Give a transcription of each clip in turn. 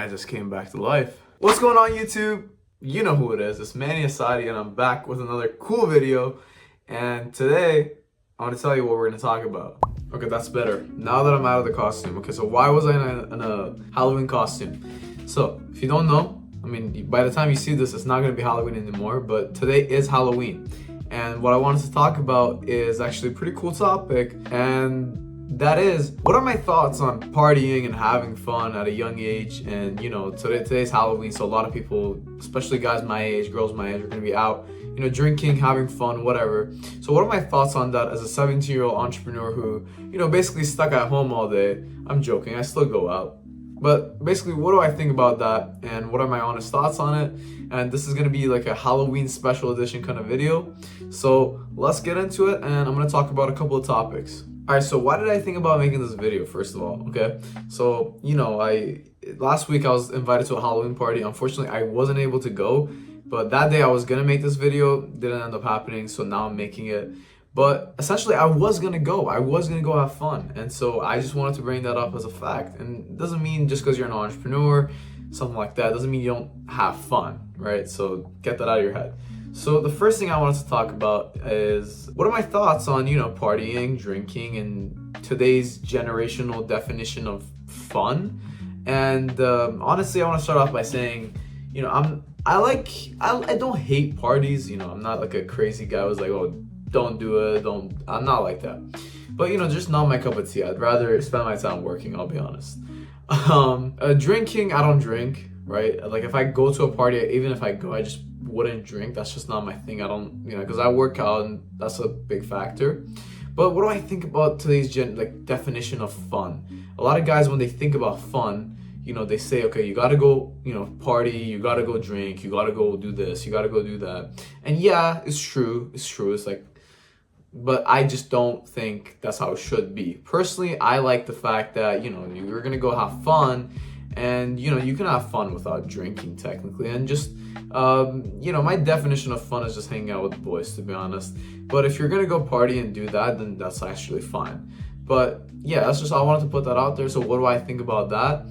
I just came back to life. What's going on, YouTube? You know who it is. It's Manny Asadi, and I'm back with another cool video. And today, I want to tell you what we're going to talk about. Okay, that's better. Now that I'm out of the costume. Okay, so why was I in a Halloween costume? So, if you don't know, I mean, by the time you see this, it's not going to be Halloween anymore, but today is Halloween. And what I wanted to talk about is actually a pretty cool topic, and that is, what are my thoughts on partying and having fun at a young age? And you know, today's Halloween, so a lot of people, especially guys my age, girls my age, are gonna be out, you know, drinking, having fun, whatever. So what are my thoughts on that as a 17-year-old entrepreneur who, you know, basically stuck at home all day? I'm joking, I still go out. But basically, what do I think about that, and what are my honest thoughts on it? And this is gonna be like a Halloween special edition kind of video. So let's get into it, and I'm gonna talk about a couple of topics. Alright, so why did I think about making this video, first of all? Okay, so, you know, last week I was invited to a Halloween party. Unfortunately, I wasn't able to go, but that day I was gonna make this video, didn't end up happening, so now I'm making it. But essentially, I was gonna go have fun, and so I just wanted to bring that up as a fact. And it doesn't mean just because you're an entrepreneur, something like that, doesn't mean you don't have fun, right? So get that out of your head. So the first thing I wanted to talk about is, what are my thoughts on, you know, partying, drinking, and today's generational definition of fun? And honestly, I want to start off by saying, you know, I don't hate parties. You know, I'm not like a crazy guy who's like, oh, don't do it, I'm not like that. But you know, just not my cup of tea. I'd rather spend my time working, I'll be honest. Drinking, I don't drink, right? Like if I go to a party, even if I go, I just wouldn't drink. That's just not my thing. I don't, you know, because I work out and that's a big factor. But what do I think about today's definition of fun? A lot of guys, when they think about fun, you know, they say, okay, you gotta go, you know, party, you gotta go drink, you gotta go do this, you gotta go do that. And yeah, it's true. It's like, but I just don't think that's how it should be. Personally, I like the fact that, you know, you're gonna go have fun, and you know, you can have fun without drinking technically. And just you know, my definition of fun is just hanging out with the boys, to be honest. But if you're gonna go party and do that, then that's actually fine. But yeah, that's just, I wanted to put that out there. So what do I think about that?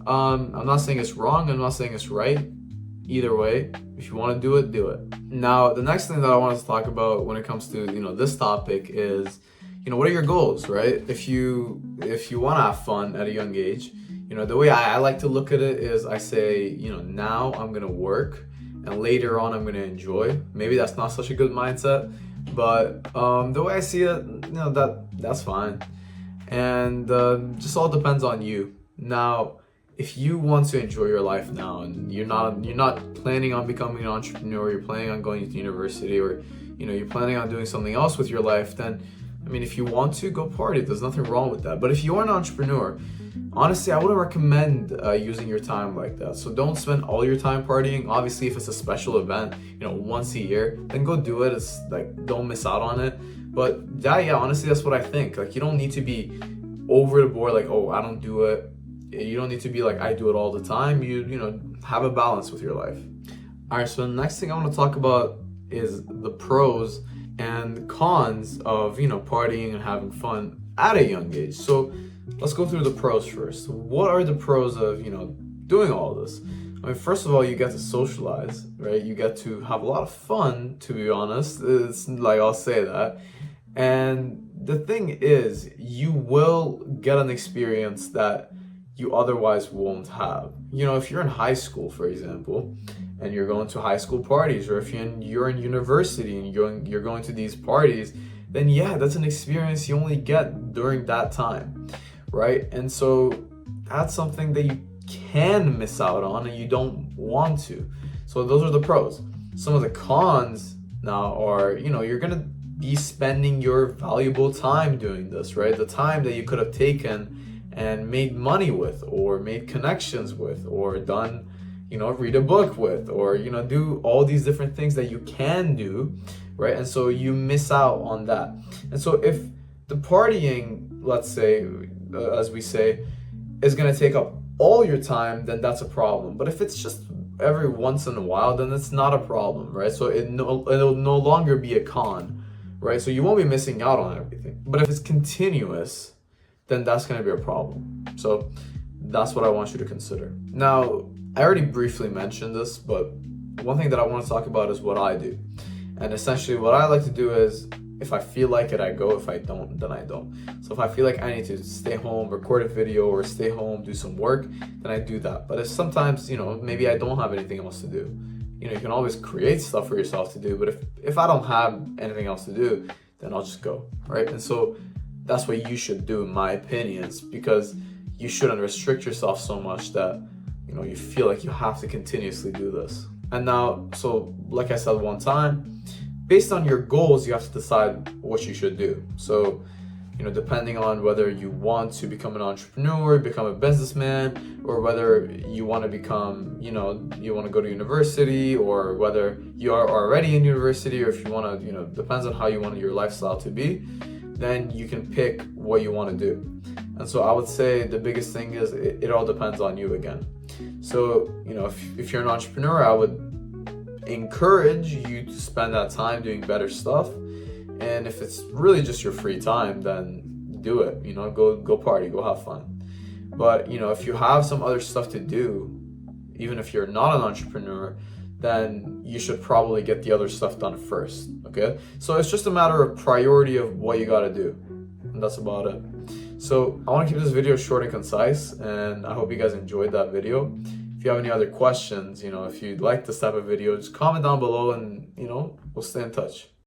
I'm not saying it's wrong, I'm not saying it's right. Either way, if you want to do it, do it. Now, the next thing that I wanted to talk about when it comes to, you know, this topic is, you know, what are your goals, right? If you want to have fun at a young age, you know, the way I like to look at it is, I say, you know, now I'm going to work, and later on I'm going to enjoy. Maybe that's not such a good mindset, but the way I see it, you know, that's fine. And just all depends on you. Now, if you want to enjoy your life now, and you're not planning on becoming an entrepreneur, you're planning on going to university, or you know, you're planning on doing something else with your life, then I mean, if you want to, go party. There's nothing wrong with that. But if you are an entrepreneur, honestly, I wouldn't recommend using your time like that. So don't spend all your time partying. Obviously, if it's a special event, you know, once a year, then go do it. It's like, don't miss out on it. But yeah, honestly, that's what I think. Like, you don't need to be over the board, like, oh, I don't do it. You don't need to be like, I do it all the time. You know, have a balance with your life. All right, so the next thing I want to talk about is the pros and cons of, you know, partying and having fun at a young age. So let's go through the pros first. What are the pros of, you know, doing all this? I mean, first of all, you get to socialize, right? You get to have a lot of fun, to be honest. It's like, I'll say that. And the thing is, you will get an experience that you otherwise won't have. You know, if you're in high school, for example, and you're going to high school parties, or if you're in university and you're going to these parties, then yeah, that's an experience you only get during that time, right? And so that's something that you can miss out on, and you don't want to. So those are the pros. Some of the cons now are, you know, you're gonna be spending your valuable time doing this, right? The time that you could have taken and made money with, or made connections with, or done, you know, read a book with, or, you know, do all these different things that you can do, right? And so you miss out on that. And so if the partying, let's say, as we say, is going to take up all your time, then that's a problem. But if it's just every once in a while, then it's not a problem, right? So it'll no longer be a con, right? So you won't be missing out on everything. But if it's continuous, then that's going to be a problem. So that's what I want you to consider. Now, I already briefly mentioned this, but one thing that I want to talk about is what I do. And essentially what I like to do is, if I feel like it, I go. If I don't, then I don't. So if I feel like I need to stay home, record a video, or stay home, do some work, then I do that. But if sometimes, maybe I don't have anything else to do. You can always create stuff for yourself to do, but if I don't have anything else to do, then I'll just go, right? And so that's what you should do, in my opinions, because you shouldn't restrict yourself so much that, you feel like you have to continuously do this. And now, so like I said one time, based on your goals, you have to decide what you should do. So, depending on whether you want to become an entrepreneur, become a businessman, or whether you want to become, you want to go to university, or whether you are already in university, or if you want to, depends on how you want your lifestyle to be, then you can pick what you want to do. And so I would say the biggest thing is it all depends on you again. So, if you're an entrepreneur, I would encourage you to spend that time doing better stuff. And if it's really just your free time, then do it. Go party, go have fun. But if you have some other stuff to do, even if you're not an entrepreneur, then you should probably get the other stuff done first. Okay, so it's just a matter of priority of what you got to do, and that's about it. So I want to keep this video short and concise, and I hope you guys enjoyed that video. If you have any other questions, if you'd like this type of video, just comment down below, and we'll stay in touch.